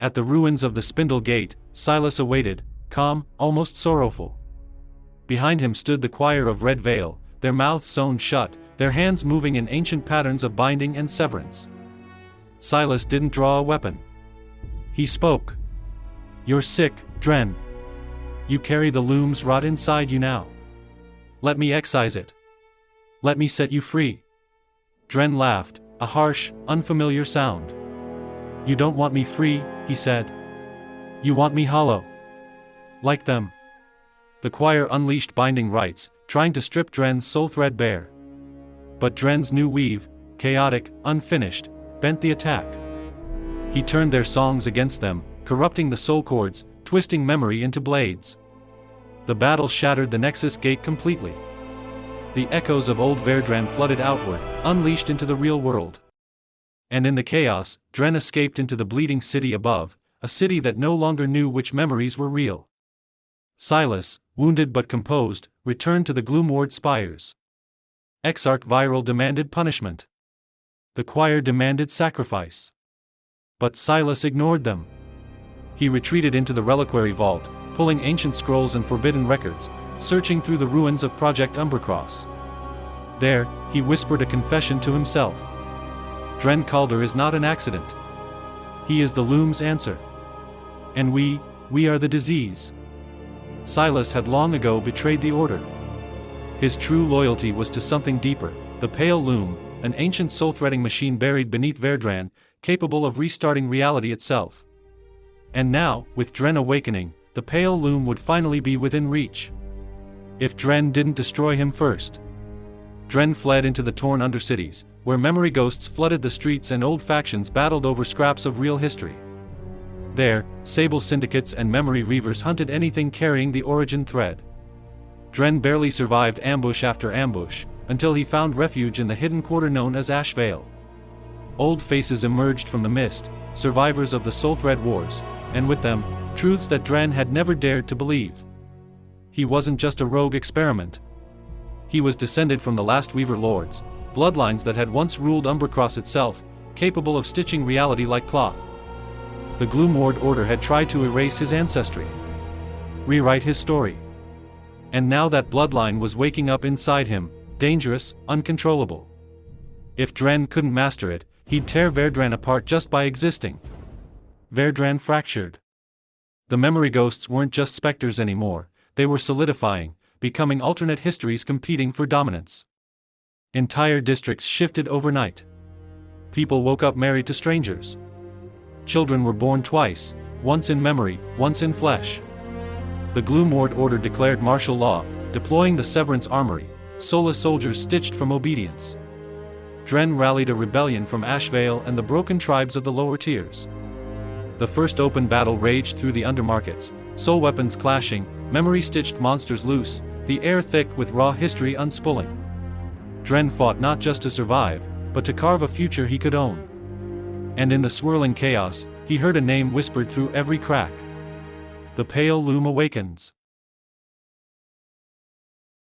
At the ruins of the Spindle Gate, Silas awaited, calm, almost sorrowful. Behind him stood the choir of Red Veil, their mouths sewn shut, their hands moving in ancient patterns of binding and severance. Silas didn't draw a weapon. He spoke. "You're sick, Dren. You carry the loom's rot inside you now. Let me excise it. Let me set you free." Dren laughed, a harsh, unfamiliar sound. "You don't want me free," he said. "You want me hollow. Like them." The choir unleashed binding rites, trying to strip Dren's soul thread bare. But Dren's new weave, chaotic, unfinished, bent the attack. He turned their songs against them, corrupting the soul cords, twisting memory into blades. The battle shattered the Nexus Gate completely. The echoes of old Veirdran flooded outward, unleashed into the real world. And in the chaos, Dren escaped into the bleeding city above, a city that no longer knew which memories were real. Silas, wounded but composed, returned to the Gloomward spires. Exarch Viral demanded punishment. The choir demanded sacrifice. But Silas ignored them. He retreated into the reliquary vault, pulling ancient scrolls and forbidden records, searching through the ruins of Project Umbercross. There, he whispered a confession to himself. Dren Calder is not an accident. He is the loom's answer. And we are the disease. Silas had long ago betrayed the order. His true loyalty was to something deeper, the Pale Loom, an ancient soul-threading machine buried beneath Veirdran, capable of restarting reality itself. And now, with Dren awakening, the Pale Loom would finally be within reach. If Dren didn't destroy him first. Dren fled into the torn Undercities, where memory ghosts flooded the streets and old factions battled over scraps of real history. There, sable syndicates and memory reavers hunted anything carrying the origin thread. Dren barely survived ambush after ambush, until he found refuge in the hidden quarter known as Ash Vale. Old faces emerged from the mist, survivors of the Soul Thread Wars, and with them, truths that Dren had never dared to believe. He wasn't just a rogue experiment. He was descended from the last Weaver Lords, bloodlines that had once ruled Umbercross itself, capable of stitching reality like cloth. The Gloomward Order had tried to erase his ancestry, rewrite his story. And now that bloodline was waking up inside him, dangerous, uncontrollable. If Dren couldn't master it, he'd tear Veirdran apart just by existing. Veirdran fractured. The memory ghosts weren't just specters anymore, they were solidifying, becoming alternate histories competing for dominance. Entire districts shifted overnight. People woke up married to strangers. Children were born twice, once in memory, once in flesh. The Gloomward Order declared martial law, deploying the Severance Armory, soulless soldiers stitched from obedience. Dren rallied a rebellion from Ash Vale and the broken tribes of the lower tiers. The first open battle raged through the undermarkets, soul weapons clashing, memory-stitched monsters loose, the air thick with raw history unspooling. Dren fought not just to survive, but to carve a future he could own. And in the swirling chaos, he heard a name whispered through every crack. The Pale Loom awakens.